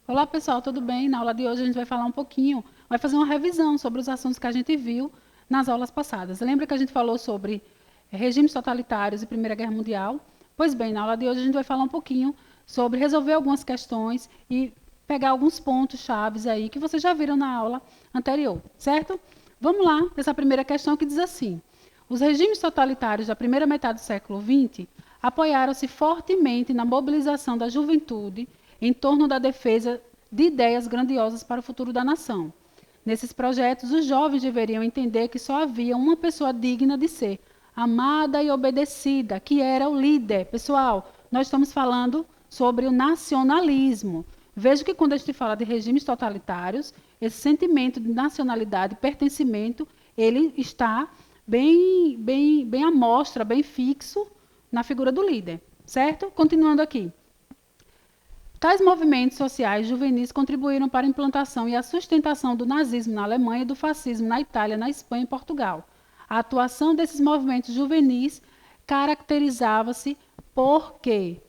Olá, pessoal, tudo bem? Na aula de hoje a gente vai falar um pouquinho, vai fazer uma revisão sobre os assuntos que a gente viu nas aulas passadas. Lembra que a gente falou sobre regimes totalitários e Primeira Guerra Mundial? Pois bem, na aula de hoje a gente vai falar um pouquinho sobre resolver algumas questões e pegar alguns pontos chaves aí que vocês já viram na aula anterior, certo? Vamos lá, essa primeira questão que diz assim: os regimes totalitários da primeira metade do século XX apoiaram-se fortemente na mobilização da juventude em torno da defesa de ideias grandiosas para o futuro da nação. Nesses projetos, os jovens deveriam entender que só havia uma pessoa digna de ser amada e obedecida, que era o líder. Pessoal, nós estamos falando sobre o nacionalismo. Veja que quando a gente fala de regimes totalitários, esse sentimento de nacionalidade, pertencimento, ele está bem à mostra, bem fixo na figura do líder, certo? Continuando aqui. Tais movimentos sociais juvenis contribuíram para a implantação e a sustentação do nazismo na Alemanha e do fascismo na Itália, na Espanha e Portugal. A atuação desses movimentos juvenis caracterizava-se por quê?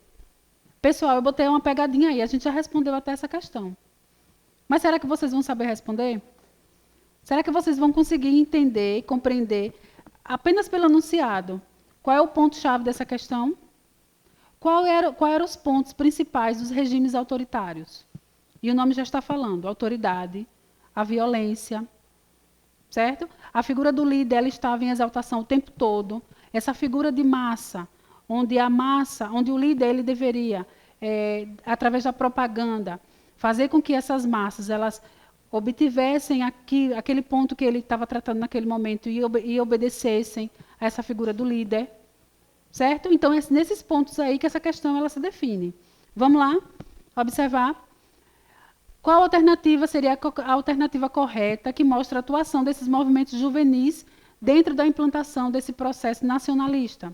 Pessoal, eu botei uma pegadinha aí, a gente já respondeu até essa questão. Mas será que vocês vão saber responder? Será que vocês vão conseguir entender, compreender, apenas pelo enunciado, qual é o ponto-chave dessa questão? Quais eram os pontos principais dos regimes autoritários? E o nome já está falando: autoridade, a violência, certo? A figura do líder ela estava em exaltação o tempo todo. Essa figura de massa, onde o líder ele deveria, através da propaganda, fazer com que essas massas elas obtivessem aquele ponto que ele estava tratando naquele momento e obedecessem a essa figura do líder. Certo? Então, é nesses pontos aí que essa questão ela se define. Vamos lá observar. Qual alternativa seria a alternativa correta que mostra a atuação desses movimentos juvenis dentro da implantação desse processo nacionalista?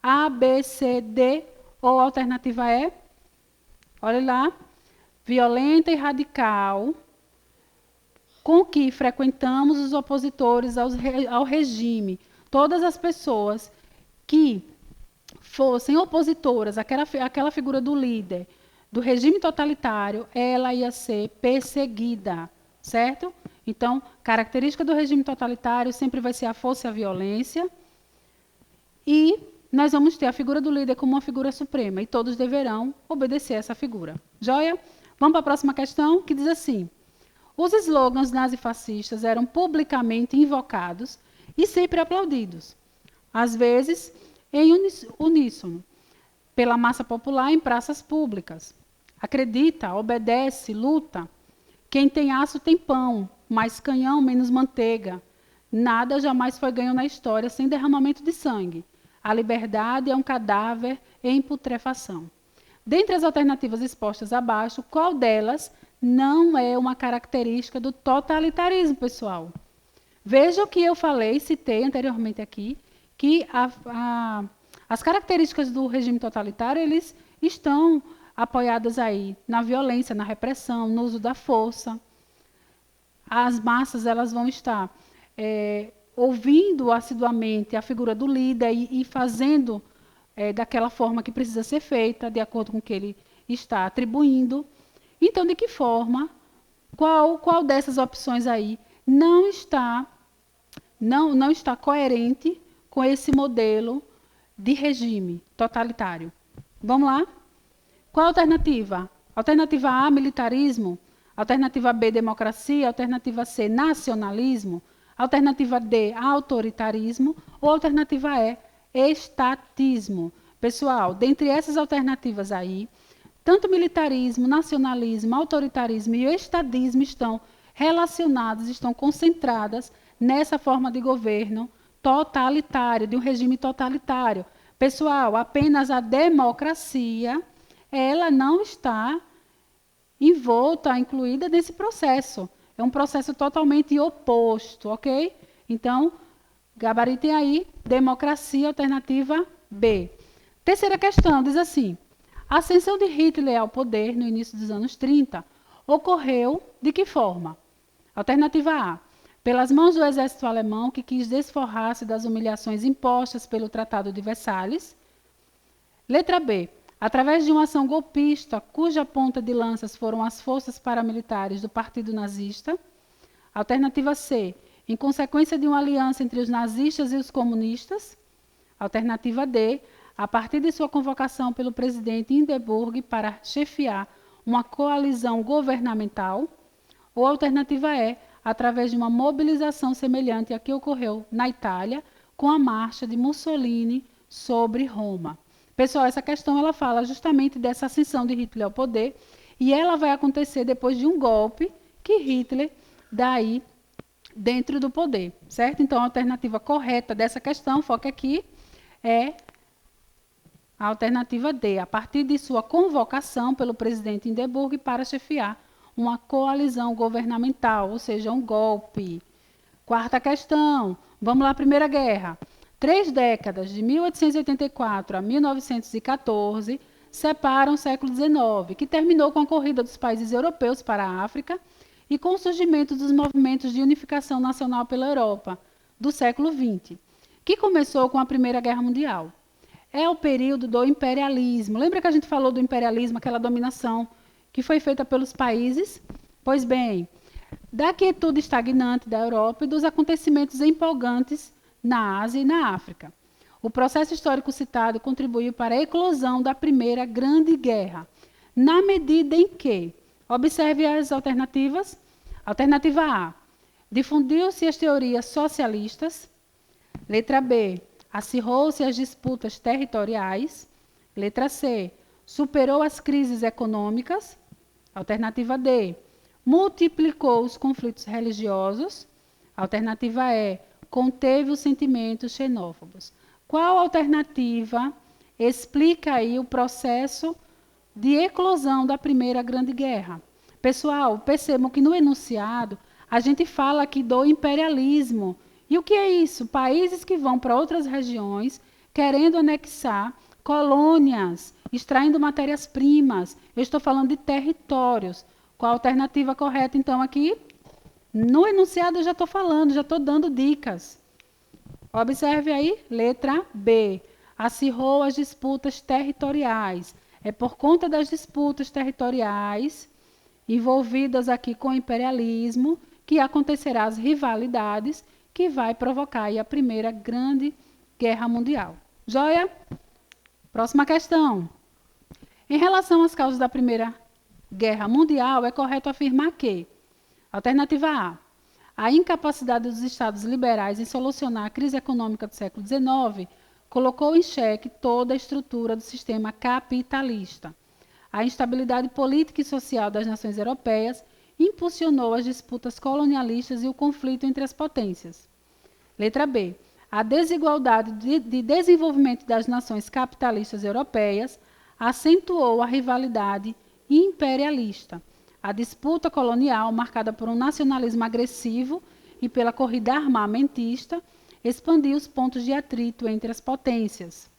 A, B, C, D ou a alternativa E? Olha lá. Violenta e radical, com que frequentamos os opositores ao regime. Todas as pessoas que fossem opositoras àquela figura do líder, do regime totalitário, ela ia ser perseguida, certo? Então, característica do regime totalitário sempre vai ser a força e a violência. E nós vamos ter a figura do líder como uma figura suprema, e todos deverão obedecer a essa figura. Joia? Vamos para a próxima questão, que diz assim: os slogans nazifascistas eram publicamente invocados e sempre aplaudidos. Às vezes, em uníssono, pela massa popular em praças públicas. Acredita, obedece, luta. Quem tem aço tem pão, mais canhão, menos manteiga. Nada jamais foi ganho na história sem derramamento de sangue. A liberdade é um cadáver em putrefação. Dentre as alternativas expostas abaixo, qual delas não é uma característica do totalitarismo, pessoal? Veja o que eu falei, citei anteriormente aqui, que as características do regime totalitário eles estão apoiadas aí na violência, na repressão, no uso da força. As massas elas vão estar ouvindo assiduamente a figura do líder e fazendo daquela forma que precisa ser feita, de acordo com o que ele está atribuindo. Então, de que forma, qual dessas opções aí não está coerente com esse modelo de regime totalitário? Vamos lá? Qual a alternativa? Alternativa A, militarismo. Alternativa B, democracia. Alternativa C, nacionalismo. Alternativa D, autoritarismo. Ou alternativa E, estatismo. Pessoal, dentre essas alternativas aí, tanto militarismo, nacionalismo, autoritarismo e estadismo estão relacionadas, estão concentradas nessa forma de governo totalitário, de um regime totalitário. Pessoal, apenas a democracia, ela não está envolta, incluída nesse processo. É um processo totalmente oposto, ok? Então, gabaritem aí, democracia, alternativa B. Terceira questão, diz assim: a ascensão de Hitler ao poder no início dos anos 30 ocorreu de que forma? Alternativa A, pelas mãos do exército alemão, que quis desforrar-se das humilhações impostas pelo Tratado de Versalhes. Letra B, através de uma ação golpista, cuja ponta de lanças foram as forças paramilitares do Partido Nazista. Alternativa C, em consequência de uma aliança entre os nazistas e os comunistas. Alternativa D, a partir de sua convocação pelo presidente Hindenburg para chefiar uma coalizão governamental. Ou alternativa E, através de uma mobilização semelhante à que ocorreu na Itália, com a marcha de Mussolini sobre Roma. Pessoal, essa questão ela fala justamente dessa ascensão de Hitler ao poder, e ela vai acontecer depois de um golpe que Hitler dá aí dentro do poder, certo? Então, a alternativa correta dessa questão, foca aqui, é a alternativa D, a partir de sua convocação pelo presidente Hindenburg para chefiar uma coalizão governamental, ou seja, um golpe. Quarta questão, vamos lá, Primeira Guerra. 3 décadas, de 1884 a 1914, separam o século XIX, que terminou com a corrida dos países europeus para a África e com o surgimento dos movimentos de unificação nacional pela Europa, do século XX, que começou com a Primeira Guerra Mundial. É o período do imperialismo. Lembra que a gente falou do imperialismo, aquela dominação que foi feita pelos países? Pois bem, da quietude estagnante da Europa e dos acontecimentos empolgantes na Ásia e na África. O processo histórico citado contribuiu para a eclosão da Primeira Grande Guerra, na medida em que, observe as alternativas. Alternativa A, difundiu-se as teorias socialistas. Letra B, acirrou-se as disputas territoriais. Letra C, superou as crises econômicas. Alternativa D, multiplicou os conflitos religiosos. Alternativa E, conteve os sentimentos xenófobos. Qual alternativa explica aí o processo de eclosão da Primeira Grande Guerra? Pessoal, percebam que no enunciado a gente fala aqui do imperialismo. E o que é isso? Países que vão para outras regiões querendo anexar colônias, extraindo matérias-primas. Eu estou falando de territórios. Qual a alternativa correta, então, aqui? No enunciado eu já estou falando, já estou dando dicas. Observe aí, letra B. Acirrou as disputas territoriais. É por conta das disputas territoriais envolvidas aqui com o imperialismo que acontecerá as rivalidades que vai provocar aí a Primeira Grande Guerra Mundial. Joia? Próxima questão. Em relação às causas da Primeira Guerra Mundial, é correto afirmar que: alternativa A, a incapacidade dos Estados liberais em solucionar a crise econômica do século XIX colocou em xeque toda a estrutura do sistema capitalista. A instabilidade política e social das nações europeias impulsionou as disputas colonialistas e o conflito entre as potências. Letra B, a desigualdade de desenvolvimento das nações capitalistas europeias acentuou a rivalidade imperialista. A disputa colonial, marcada por um nacionalismo agressivo e pela corrida armamentista, expandiu os pontos de atrito entre as potências.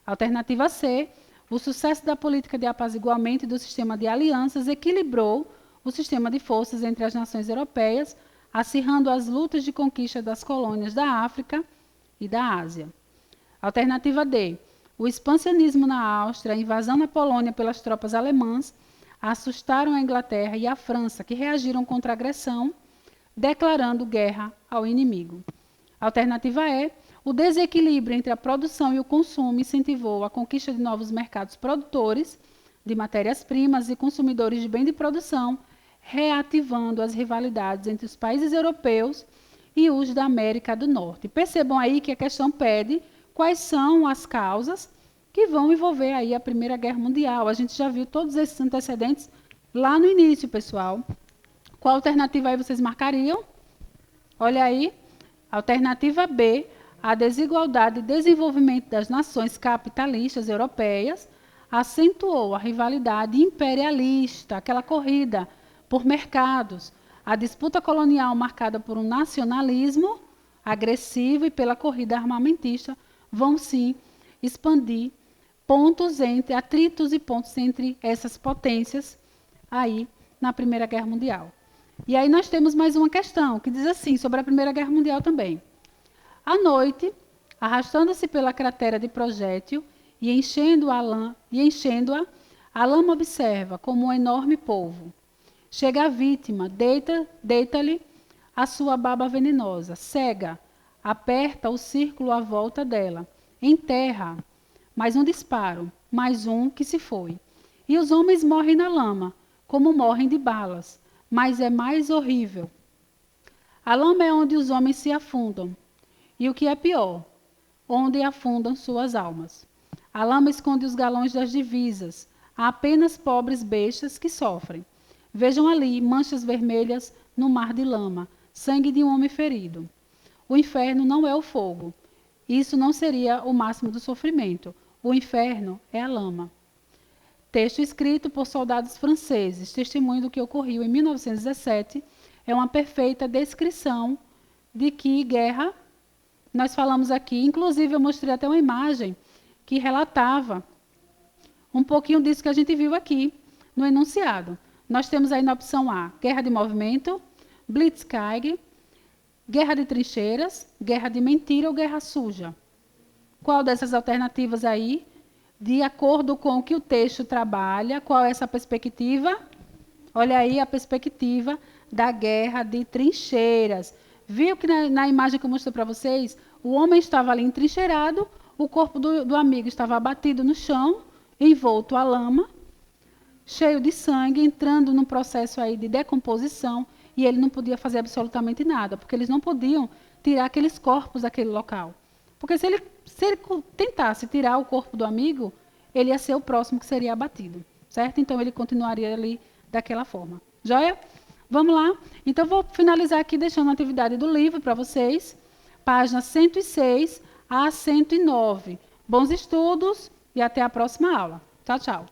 Alternativa C, o sucesso da política de apaziguamento e do sistema de alianças equilibrou o sistema de forças entre as nações europeias, acirrando as lutas de conquista das colônias da África e da Ásia. Alternativa D, o expansionismo na Áustria, a invasão na Polônia pelas tropas alemãs, assustaram a Inglaterra e a França, que reagiram contra a agressão, declarando guerra ao inimigo. Alternativa E, o desequilíbrio entre a produção e o consumo incentivou a conquista de novos mercados produtores de matérias-primas e consumidores de bem de produção, reativando as rivalidades entre os países europeus e os da América do Norte. Percebam aí que a questão pede quais são as causas que vão envolver aí a Primeira Guerra Mundial. A gente já viu todos esses antecedentes lá no início, pessoal. Qual alternativa aí vocês marcariam? Olha aí, alternativa B, a desigualdade e desenvolvimento das nações capitalistas europeias acentuou a rivalidade imperialista, aquela corrida por mercados, a disputa colonial marcada por um nacionalismo agressivo e pela corrida armamentista vão sim expandir pontos entre atritos e pontos entre essas potências aí na Primeira Guerra Mundial. E aí nós temos mais uma questão, que diz assim, sobre a Primeira Guerra Mundial também. À noite, arrastando-se pela cratera de projétil e enchendo-a, a lama observa como um enorme polvo. Chega a vítima, deita-lhe a sua baba venenosa, cega, aperta o círculo à volta dela, enterra, mais um disparo, mais um que se foi. E os homens morrem na lama, como morrem de balas, mas é mais horrível. A lama é onde os homens se afundam, e o que é pior, onde afundam suas almas. A lama esconde os galões das divisas, há apenas pobres bestas que sofrem. Vejam ali manchas vermelhas no mar de lama, sangue de um homem ferido. O inferno não é o fogo. Isso não seria o máximo do sofrimento. O inferno é a lama. Texto escrito por soldados franceses, testemunho do que ocorreu em 1917, é uma perfeita descrição de que guerra nós falamos aqui. Inclusive, eu mostrei até uma imagem que relatava um pouquinho disso que a gente viu aqui no enunciado. Nós temos aí na opção A, guerra de movimento, blitzkrieg, guerra de trincheiras, guerra de mentira ou guerra suja. Qual dessas alternativas aí, de acordo com o que o texto trabalha, qual é essa perspectiva? Olha aí a perspectiva da guerra de trincheiras. Viu que na imagem que eu mostrei para vocês, o homem estava ali entrincheirado, o corpo do amigo estava abatido no chão, envolto à lama, cheio de sangue, entrando num processo aí de decomposição, e ele não podia fazer absolutamente nada, porque eles não podiam tirar aqueles corpos daquele local. Porque se ele tentasse tirar o corpo do amigo, ele ia ser o próximo que seria abatido, certo? Então, ele continuaria ali daquela forma. Joia? Vamos lá? Então, vou finalizar aqui deixando a atividade do livro para vocês, páginas 106 a 109. Bons estudos e até a próxima aula. Tchau, tchau.